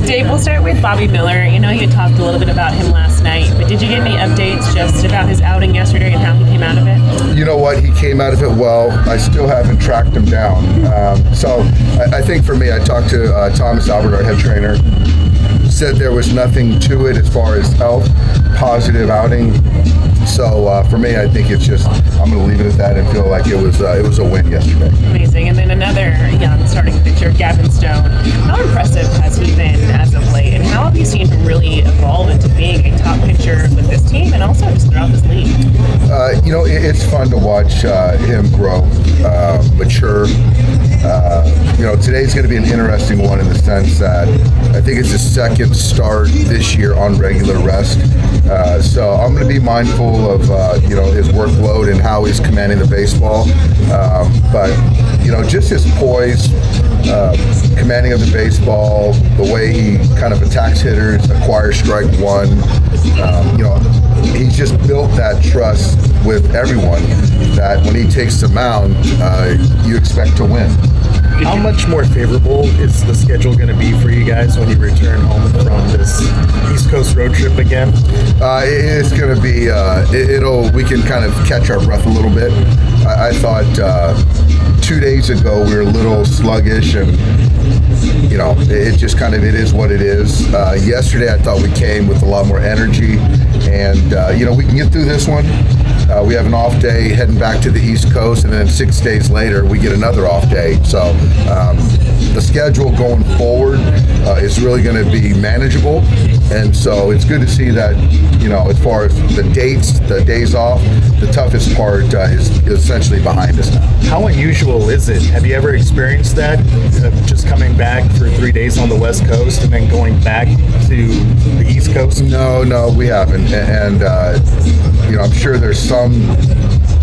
Dave, we'll start with Bobby Miller. You know, you had talked a little bit about him last night, but did you get any updates just about his outing yesterday and how he came out of it? You know what? He came out of it well. I still haven't tracked him down. So I think for me, I talked to Thomas Albert, our head trainer, said there was nothing to it as far as health, positive outing. So for me, I think it's just, I'm going to leave it at that and feel like it was a win yesterday. Amazing. And then another young starting pitcher, Gavin Stone. How impressive has he been as of late? And how have you seen him really evolve into being a top pitcher with this team and also just throughout this league? You know, it's fun to watch him grow, mature. You know, today's going to be an interesting one in the sense that I think it's his second start this year on regular rest. So I'm going to be mindful of, you know, his workload and how he's commanding the baseball. But, you know, just his poise, commanding of the baseball, the way he kind of attacks hitters, acquires strike one. You know, he's just built that trust with everyone that when he takes the mound, you expect to win. How much more favorable is the schedule going to be for you guys when you return home from this East Coast road trip again? It's going to be, we can kind of catch our breath a little bit. I thought 2 days ago we were a little sluggish and, you know, it just kind of, it is what it is. Yesterday I thought we came with a lot more energy and, you know, we can get through this one. We have an off day heading back to the East Coast, and then 6 days later we get another off day. So the schedule going forward is really going to be manageable, and so it's good to see that, you know, as far as the dates, the days off, the toughest part is essentially behind us now. How unusual is it? Have you ever experienced that, just coming back for 3 days on the West Coast and then going back to the East Coast? No, we haven't, and you know, I'm sure there's some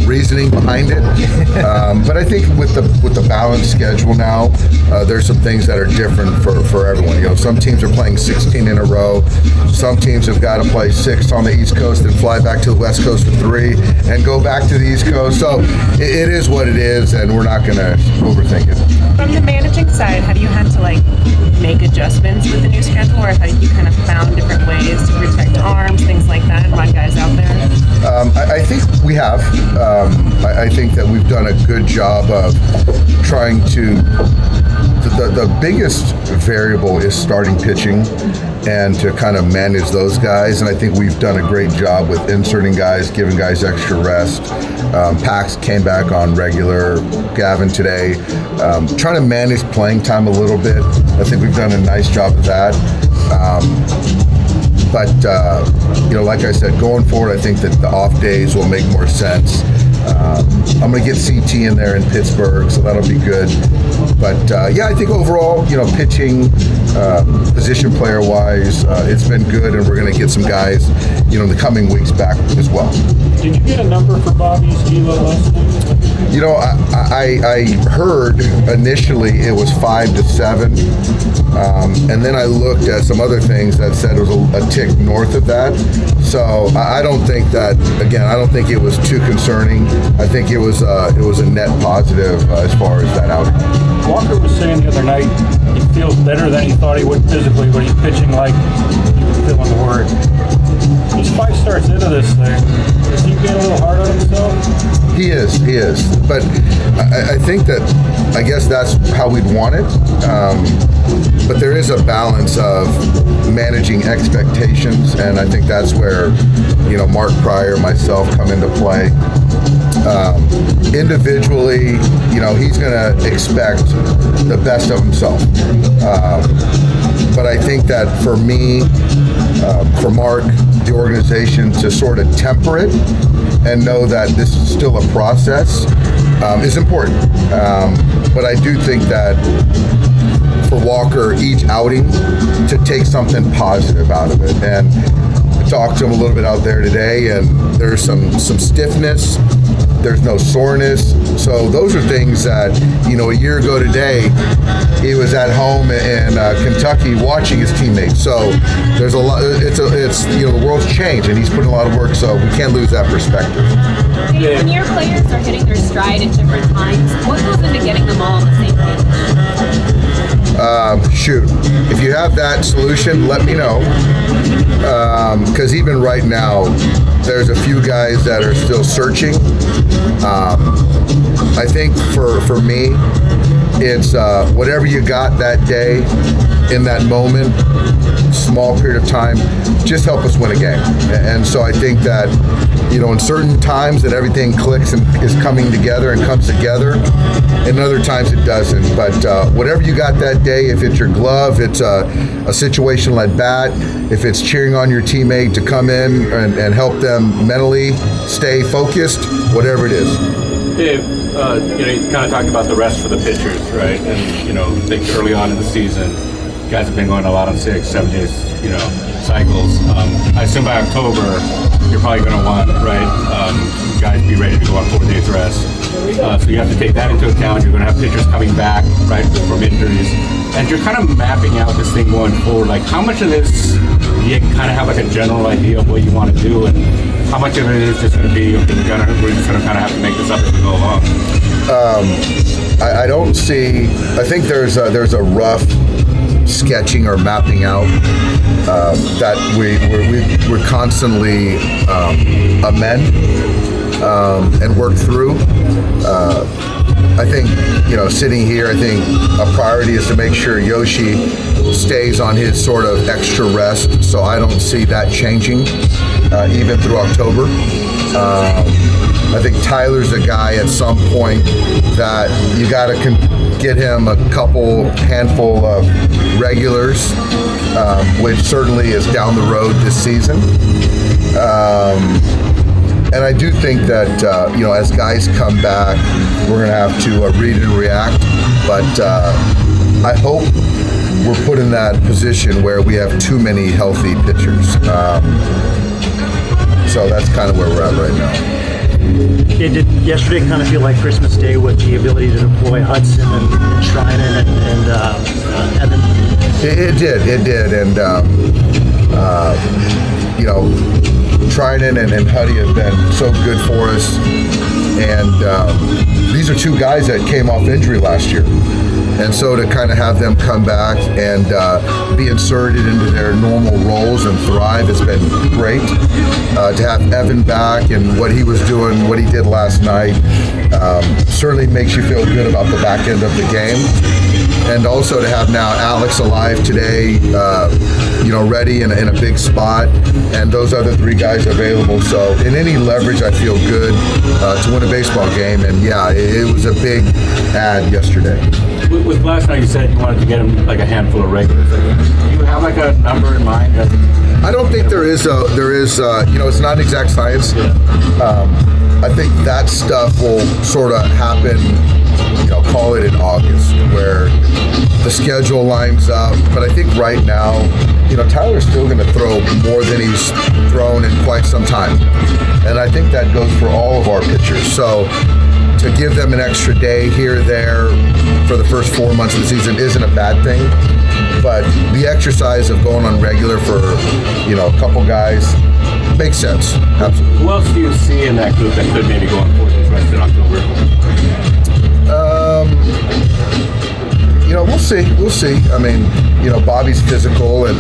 reasoning behind it, but I think with the balanced schedule now, there's some things that are different for everyone. You know, some teams are playing 16 in a row. Some teams have got to play 6 on the East Coast and fly back to the West Coast for 3 and go back to the East Coast. So it is what it is, and we're not going to overthink it. From the managing side, have you had to make adjustments with the new schedule, or have you kind of found different ways to protect arms, things like that, and run guys out there? I think we have. I think that we've done a good job of trying to. The biggest variable is starting pitching and to kind of manage those guys. And I think we've done a great job with inserting guys, giving guys extra rest. Pax came back on regular, Gavin today. Trying to manage playing time a little bit. I think we've done a nice job of that. But you know, like I said, going forward, I think that the off days will make more sense. I'm going to get CT in there in Pittsburgh, so that'll be good. But yeah, I think overall, you know, pitching, position player wise, it's been good, and we're going to get some guys, you know, in the coming weeks back as well. Did you get a number for Bobby's ELO last night? You know, I heard initially it was 5 to 7, and then I looked at some other things that said it was a tick north of that. So I don't think that, again, I don't think it was too concerning. I think it was a net positive as far as that outing. Walker was saying the other night he feels better than he thought he would physically, but he's pitching like feeling the word. He's 5 starts into this thing. Is he being a little hard on himself? He is. But I think that, I guess that's how we'd want it. But there is a balance of managing expectations, and I think that's where, you know, Mark Pryor, myself come into play. Individually, you know, he's going to expect the best of himself. But I think that for me, for Mark, the organization, to sort of temper it and know that this is still a process is important. But I do think that for Walker, each outing, to take something positive out of it. And I talked to him a little bit out there today, and there's some stiffness There's no soreness. So those are things that, a year ago today, he was at home in Kentucky watching his teammates. So there's a lot. It's the world's changed, and he's putting a lot of work. So we can't lose that perspective. When your players are hitting their stride at different times, what goes into getting them all on the same page? Shoot, if you have that solution, let me know. Because even right now, there's a few guys that are still searching. I think for me, it's whatever you got that day, in that moment, small period of time, just help us win a game. And so I think that, in certain times that everything clicks and is coming together and comes together, and other times it doesn't. But whatever you got that day, if it's your glove, it's a situational at bat, if it's cheering on your teammate to come in and help them mentally stay focused, whatever it is. Dave, you kind of talked about the rest for the pitchers, right? And, I think early on in the season, you guys have been going a lot on 6, 7 days, cycles. I assume by October, you're probably going to want, right, you guys be ready to go on 4 days rest. So you have to take that into account. You're going to have pitchers coming back, right, from injuries. And you're kind of mapping out this thing going forward. Like, how much of this do you kind of have like a general idea of what you want to do, and how much of it is just going to be, we're just going to kind of have to make this up as we go along? I don't see. I think there's a rough sketching or mapping out that we're constantly amend and work through. I think, sitting here, I think a priority is to make sure Yoshi stays on his sort of extra rest. So I don't see that changing even through October. I think Tyler's a guy at some point that you got to get him a handful of regulars, which certainly is down the road this season. And I do think that, as guys come back, we're going to have to read and react. But I hope we're put in that position where we have too many healthy pitchers. So that's kind of where we're at right now. Did yesterday kind of feel like Christmas Day with the ability to deploy Hudson and Treinen and Evan? It did. And, Treinen and Huddy have been so good for us. And these are two guys that came off injury last year. And so to kind of have them come back and be inserted into their normal roles and thrive has been great. To have Evan back and what he was doing, what he did last night, certainly makes you feel good about the back end of the game. And also to have now Alex alive today, ready in a big spot, and those other 3 guys available. So in any leverage, I feel good to win a baseball game. And yeah, it was a big add yesterday. With last night, you said you wanted to get him like a handful of regulars. Do you have like a number in mind? I don't think there is. It's not exact science. Yeah. I think that stuff will sort of happen, call it in August, where the schedule lines up. But I think right now, Tyler's still going to throw more than he's thrown in quite some time. And I think that goes for all of our pitchers. So to give them an extra day here or there for the first 4 months of the season isn't a bad thing. But the exercise of going on regular for, a couple guys makes sense. Absolutely. Who else do you see in that group that could maybe go on 4 days rest in October? We'll see. We'll see. I mean, Bobby's physical, and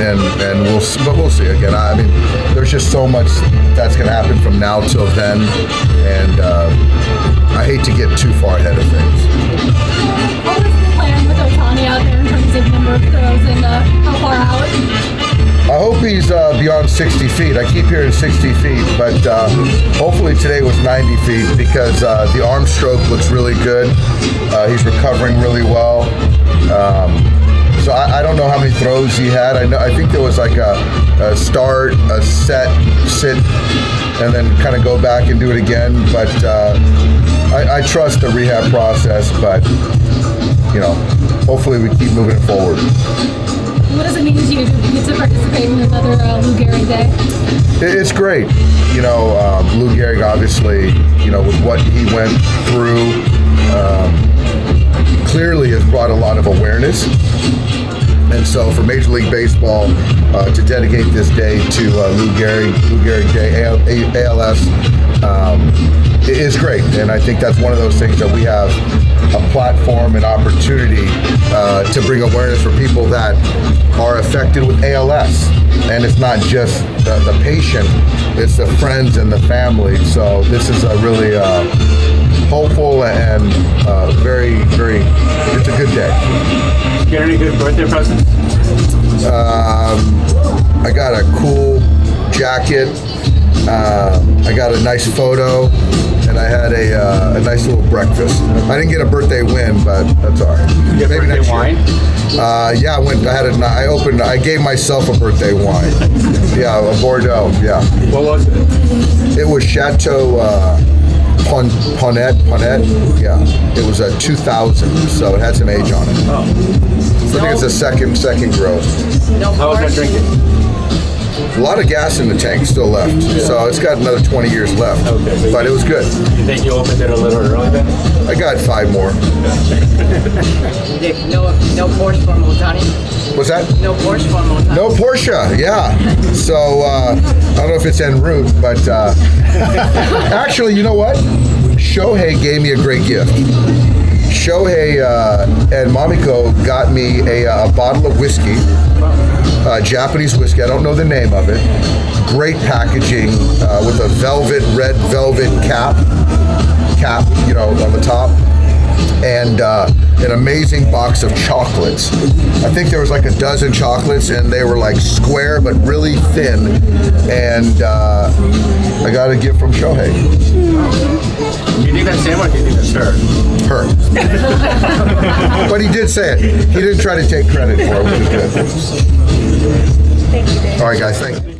we'll see. But we'll see. Again, I mean, there's just so much that's going to happen from now till then, and I hate to get too far ahead of things. What was the plan with Ohtani out there in terms of number of throws and how far out? I hope he's beyond 60 feet. I keep hearing 60 feet, but hopefully today was 90 feet because the arm stroke looks really good. He's recovering really well. So I don't know how many throws he had. I think there was like a start, a set, sit, and then kind of go back and do it again. But I trust the rehab process, but hopefully we keep moving forward. What does it mean to you to get to participate in another Lou Gehrig Day? It's great. You know, Lou Gehrig, obviously, you know, with what he went through, clearly has brought a lot of awareness. And so for Major League Baseball to dedicate this day to Lou Gehrig Day, ALS, it is great. And I think that's one of those things that we have a platform and opportunity to bring awareness for people that are affected with ALS. And it's not just the patient, it's the friends and the family. So this is a really hopeful and very, very, it's a good day. Get any good birthday presents? I got a cool jacket. I got a nice photo, and I had a nice little breakfast. I didn't get a birthday win, but that's all right. Get Maybe birthday next wine? year. Yeah, I gave myself a birthday wine. Yeah, a Bordeaux. Yeah. What was it? It was Chateau Ponette. Yeah, it was a 2000, so it had some age on it. Oh. So I think it's a second growth. How was that drinking? A lot of gas in the tank still left, so it's got another 20 years left. Okay. But it was good. You think you opened it a little early then? I got 5 more. Dick, no Porsche for Ohtani? What's that? No Porsche for Ohtani? No Porsche, yeah. So I don't know if it's en route, but actually, you know what? Shohei gave me a great gift. Shohei and Mamiko got me a bottle of whiskey, Japanese whiskey. I don't know the name of it. Great packaging with a red velvet cap, you know, on the top, and an amazing box of chocolates. I think there was like a dozen chocolates, and they were like square but really thin. And I got a gift from Shohei. Do you think that's him or do you think that's her? Her. But he did say it. He didn't try to take credit for it, which is good. Thank you, Dave. All right, guys, thank you.